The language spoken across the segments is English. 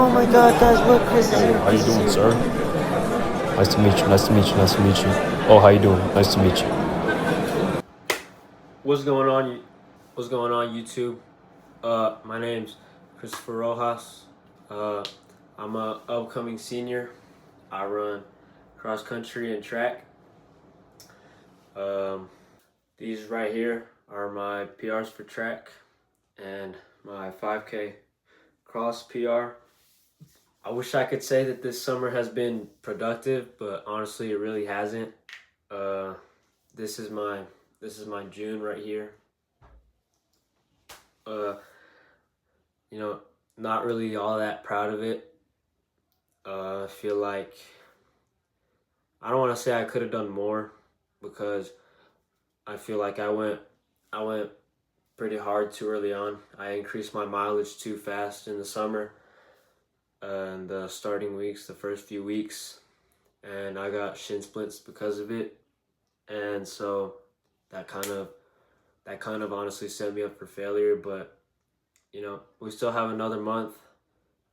Oh my God, guys, look, Chris is here. How you doing, sir? Nice to meet you. Nice to meet you. Nice to meet you. Oh, how you doing? Nice to meet you. What's going on? What's going on, YouTube? My name's Christopher Rojas. I'm a upcoming senior. I run cross country and track. These right here are my PRs for track and my 5K cross PR. I wish I could say that this summer has been productive, but honestly, it really hasn't. This is my June right here. Not really all that proud of it. I feel like I don't want to say I could have done more because I feel like I went pretty hard too early on. I increased my mileage too fast in the summer and the starting weeks, the first few weeks, and I got shin splints because of it. And so that kind of honestly set me up for failure, but we still have another month,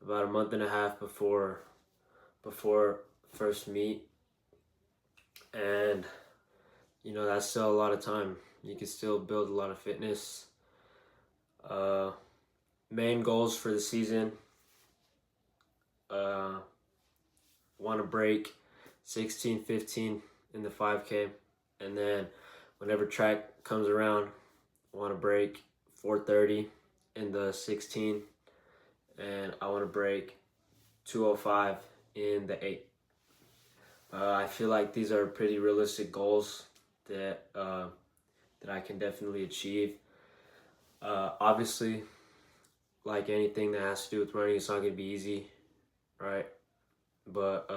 about a month and a half before first meet, and that's still a lot of time. You can still build a lot of fitness. Main goals for the season: want to break 16:15 in the 5K, and then whenever track comes around, want to break 4:30 in the 16, and I want to break 2:05 in the 8. I feel like these are pretty realistic goals that I can definitely achieve. Obviously, like anything that has to do with running, it's not going to be easy, right? But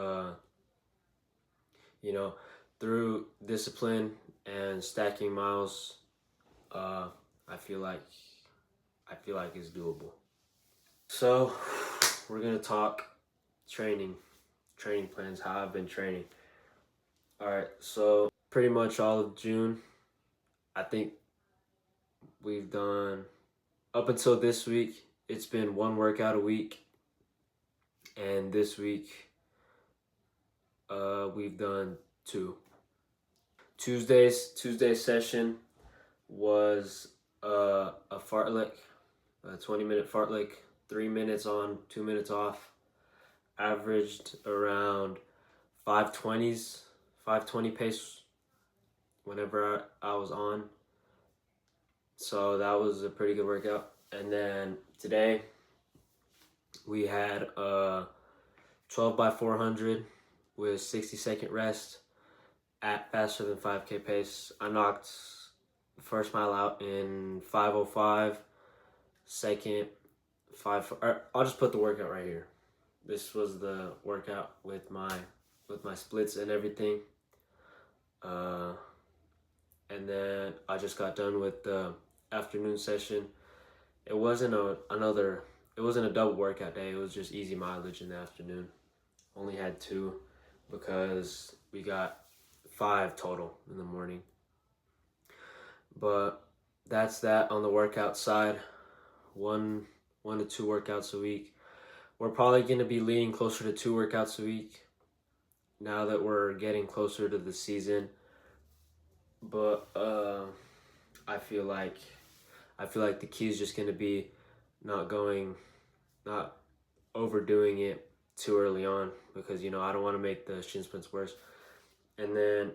through discipline and stacking miles, I feel like it's doable. So we're gonna talk training plans, how I've been training. All right, so pretty much all of June, I think we've done, up until this week, it's been one workout a week, and this week we've done two. Tuesday's session was a fartlek, a 20-minute fartlek, 3 minutes on, 2 minutes off. Averaged around 520 pace whenever I was on. So that was a pretty good workout. And then today we had a 12 by 400 with 60-second rest at faster than 5K pace. I knocked the first mile out in 5:05, second 5. I'll just put the workout right here. This was the workout with my splits and everything. And then I just got done with the afternoon session. It wasn't a double workout day. It was just easy mileage in the afternoon. Only had 2 because we got 5 total in the morning. But that's that on the workout side. One to 2 workouts a week. We're probably going to be leaning closer to 2 workouts a week now that we're getting closer to the season. But I feel like the key is just going to be not overdoing it too early on, because I don't want to make the shin splints worse. And then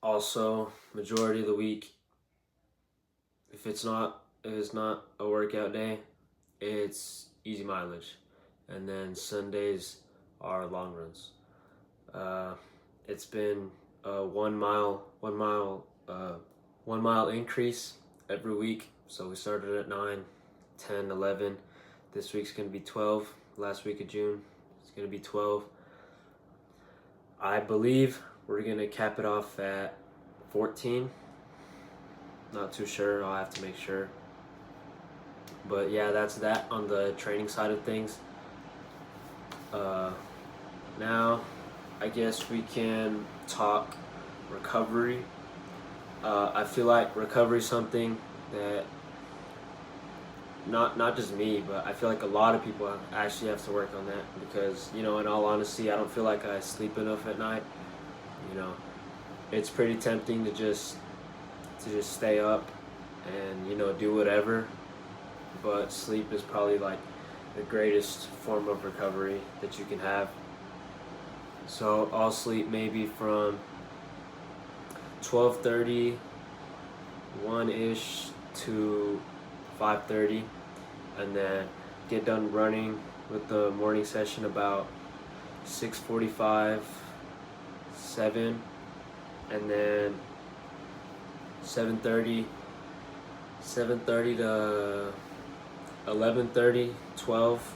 also, majority of the week, if it's not a workout day, it's easy mileage, and then Sundays are long runs. It's been a 1 mile increase every week. So we started at 9, 10, 11. This week's gonna be 12. Last week of June, it's gonna be 12. I believe we're gonna cap it off at 14. Not too sure. I'll have to make sure. But yeah, that's that on the training side of things. Now, I guess we can talk recovery. I feel like recovery is something that not just me, but I feel like a lot of people actually have to work on that because, you know, in all honesty, I don't feel like I sleep enough at night. You know, it's pretty tempting to just stay up and, you know, do whatever, but sleep is probably like the greatest form of recovery that you can have. So I'll sleep maybe from 12:30, 1-ish to 5:30, and then get done running with the morning session about 6:45, 7, and then 7:30 to 11:30, 12,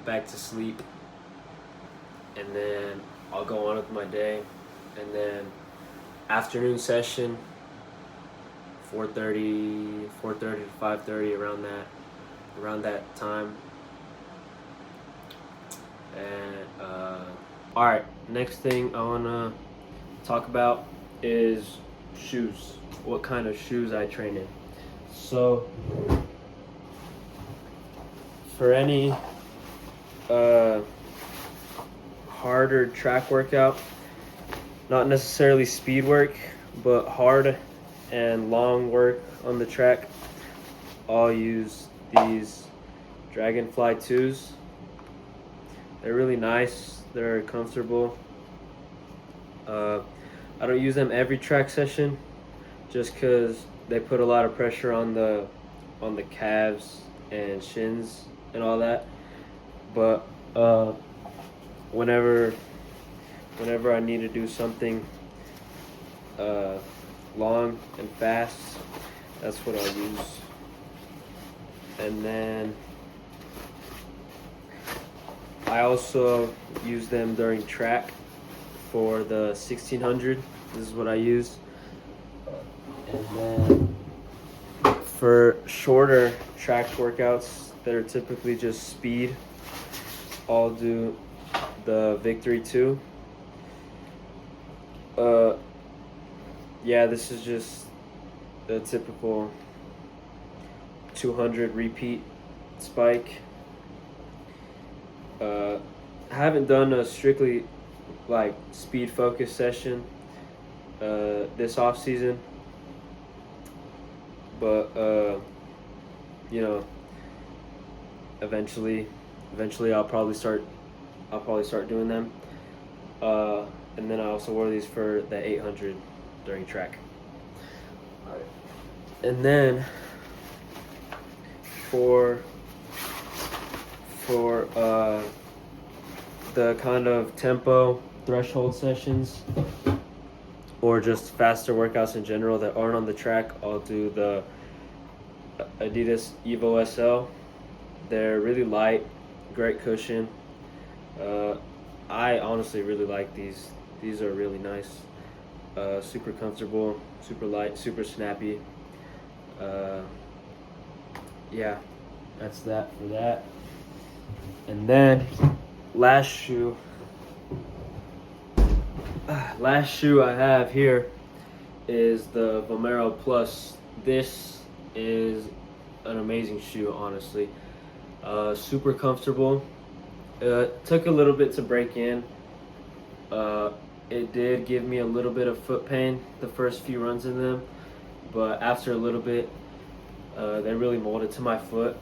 back to sleep, and then I'll go on with my day, and then afternoon session 4:30 to 5:30, around that time. And all right, next thing I want to talk about is shoes. What kind of shoes I train in. So for any harder track workout, not necessarily speed work, but hard and long work on the track, I'll use these Dragonfly 2s. They're really nice, they're comfortable. I don't use them every track session just because they put a lot of pressure on the calves and shins and all that. But whenever I need to do something long and fast, that's what I'll use. And then I also use them during track for the 1600. This is what I use. And then for shorter track workouts that are typically just speed, I'll do the Victory 2. Yeah, this is just the typical 200 repeat spike. I haven't done a strictly like speed focused session this off season, but you know, eventually I'll probably start doing them. And then I also wore these for the 800 during track. All right. And then for the kind of tempo threshold sessions or just faster workouts in general that aren't on the track, I'll do the Adidas Evo SL. They're really light, great cushion. I honestly really like these. These are really nice. Super comfortable, super light, super snappy. Yeah, that's that for that. And then last shoe I have here is the Vomero Plus. This is an amazing shoe, honestly. Super comfortable. Took a little bit to break in. It did give me a little bit of foot pain the first few runs in them, but after a little bit, they really molded to my foot.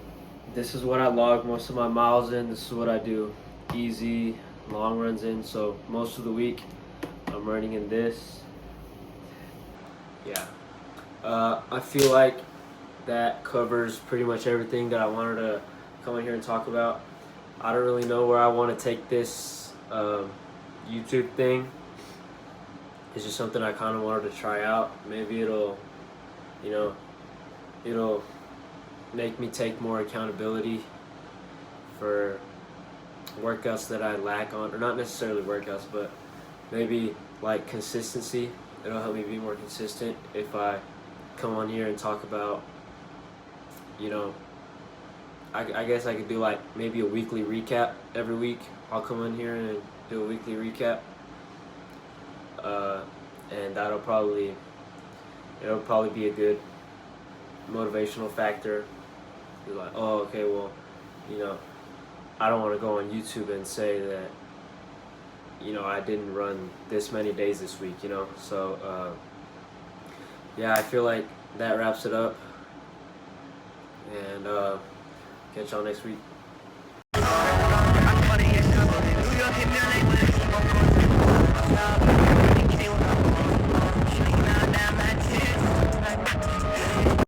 This is what I log most of my miles in. This is what I do easy, long runs in. So most of the week, I'm running in this. Yeah. I feel like that covers pretty much everything that I wanted to come in here and talk about. I don't really know where I want to take this YouTube thing. It's just something I kind of wanted to try out. Maybe it'll make me take more accountability for workouts that I lack on, or not necessarily workouts, but maybe like consistency. It'll help me be more consistent if I come on here and talk about, I guess I could do like maybe a weekly recap every week. I'll come in here and do a weekly recap, and it'll probably be a good motivational factor be like, oh, okay, well, you know, I don't want to go on YouTube and say that, you know, I didn't run this many days this week, you know. So yeah, I feel like that wraps it up, and catch y'all next week.